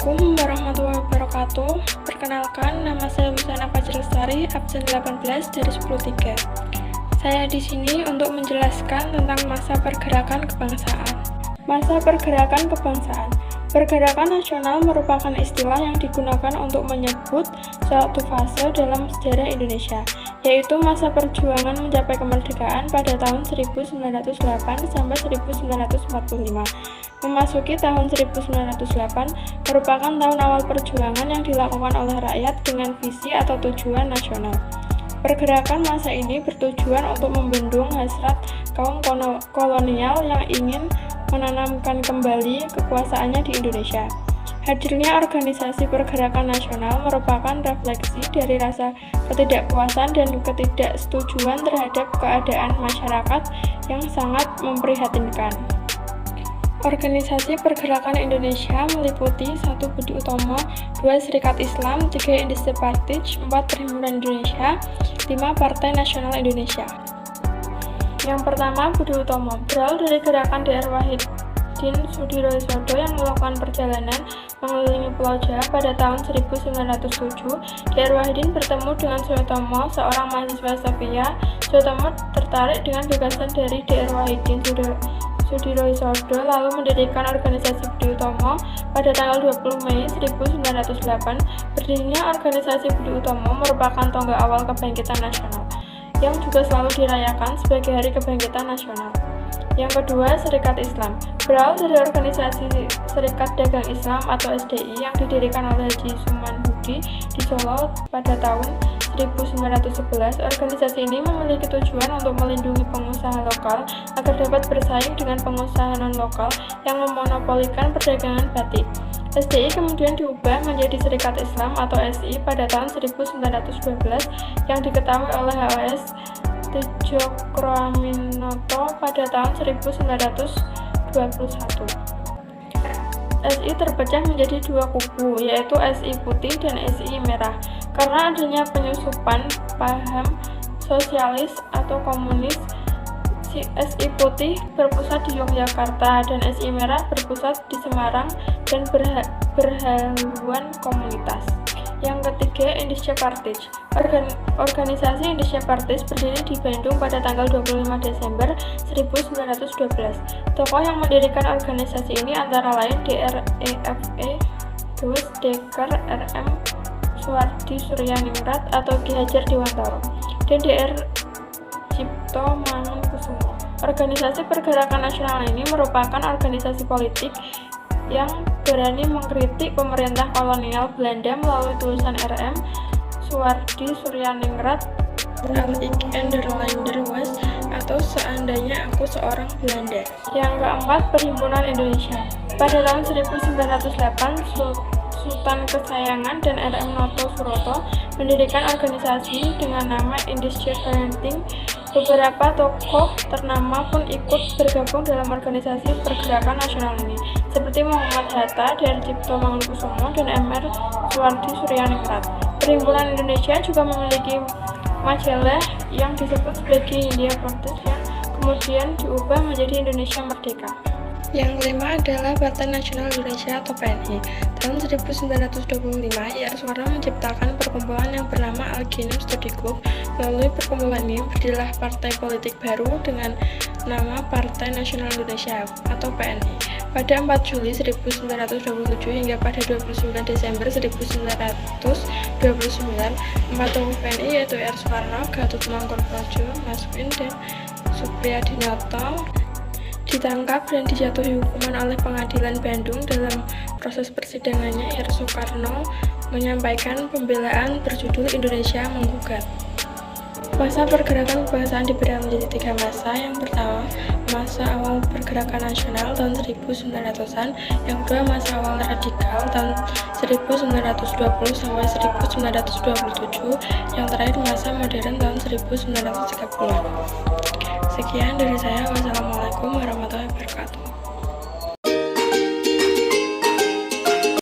Assalamualaikum warahmatullahi wabarakatuh. Perkenalkan, nama saya Musana Fajrlestari, absen 18 dari 103. Saya di sini untuk menjelaskan tentang masa pergerakan kebangsaan. Masa pergerakan kebangsaan. Pergerakan nasional merupakan istilah yang digunakan untuk menyebut suatu fase dalam sejarah Indonesia, yaitu masa perjuangan mencapai kemerdekaan pada tahun 1908 sampai 1945. Memasuki tahun 1908 merupakan tahun awal perjuangan yang dilakukan oleh rakyat dengan visi atau tujuan nasional. Pergerakan masa ini bertujuan untuk membendung hasrat kaum kolonial yang ingin menanamkan kembali kekuasaannya di Indonesia. Hadirnya organisasi pergerakan nasional merupakan refleksi dari rasa ketidakpuasan dan ketidaksetujuan terhadap keadaan masyarakat yang sangat memprihatinkan. Organisasi pergerakan Indonesia meliputi 1. Budi Utomo, 2. Serikat Islam, 3. Indonesia Partij, 4. Perhimpunan Indonesia, 5. Partai Nasional Indonesia. Yang pertama, Budi Utomo berawal dari gerakan Dr. Wahidin Soedirohoesodo yang melakukan perjalanan mengelilingi Pulau Jawa pada tahun 1907. Dr. Wahidin bertemu dengan Suyotomo, seorang mahasiswa Sofia. Suyotomo tertarik dengan gagasan dari Dr. Wahidin Soedirohoesodo lalu mendirikan organisasi Budi Utomo pada tanggal 20 Mei 1908. Berdirinya organisasi Budi Utomo merupakan tonggak awal kebangkitan nasional, yang juga selalu dirayakan sebagai Hari Kebangkitan Nasional. Yang kedua, Serikat Islam berawal dari organisasi Serikat Dagang Islam atau SDI yang didirikan oleh Haji Suman Hudi di Solo pada tahun 1911. Organisasi ini memiliki tujuan untuk melindungi pengusaha lokal agar dapat bersaing dengan pengusaha non-lokal yang memonopolikan perdagangan batik. SDI kemudian diubah menjadi Serikat Islam atau SI pada tahun 1912 yang diketahui oleh HOS Tedjokroaminoto pada tahun 1921. SI terpecah menjadi dua kubu, yaitu SI putih dan SI merah, karena adanya penyusupan paham sosialis atau komunis. SI putih berpusat di Yogyakarta dan SI merah berpusat di Semarang dan berhaluan komunitas. Yang ketiga, Indonesia Partij. Organisasi Indonesia Partij berdiri di Bandung pada tanggal 25 Desember 1912. Tokoh yang mendirikan organisasi ini antara lain Dr. E.F.E. Does, Dr. R.M. Suwardi Suryaningrat atau Ki Hajar Dewantara, dan Dr. Cipto Mangunkusumo. Organisasi pergerakan nasional ini merupakan organisasi politik yang berani mengkritik pemerintah kolonial Belanda melalui tulisan R.M. Suwardi Suryaningrat, Ik en Nederlander was, atau Seandainya Aku Seorang Belanda. Yang keempat, Perhimpunan Indonesia. Pada tahun 1908, Sultan Kesayangan dan R.M. Noto Suroto mendirikan organisasi dengan nama Indische Vereniging. Beberapa tokoh ternama pun ikut bergabung dalam organisasi pergerakan nasional ini, seperti Muhammad Hatta, Dr. Cipto Mangunkusumo, dan M.R. Suwardi Suryaningrat. Perhimpunan Indonesia juga memiliki majalah yang disebut sebagai Hindia Partij yang kemudian diubah menjadi Indonesia Merdeka. Yang kelima adalah Partai Nasional Indonesia atau PNI. Tahun 1925, Y.R. Soekarno menciptakan perkumpulan yang bernama Alginem Study Group. Melalui perkumpulan ini berdirilah partai politik baru dengan nama Partai Nasional Indonesia atau PNI. Pada 4 Juli 1927 hingga pada 29 Desember 1929, 4 tokoh PNI yaitu R. Soekarno, Gatot Mangkoepradjo, Maswin, dan Supriyadinata ditangkap dan dijatuhi hukuman oleh Pengadilan Bandung. Dalam proses persidangannya, R. Soekarno menyampaikan pembelaan berjudul Indonesia Menggugat. Masa pergerakan kebangsaan diberi menjadi 3 masa. Yang pertama, masa awal pergerakan nasional tahun 1900-an. Yang kedua, masa awal radikal tahun 1920 sampai 1927. Yang terakhir, masa modern tahun 1930. Sekian dari saya. Wassalamualaikum warahmatullahi wabarakatuh.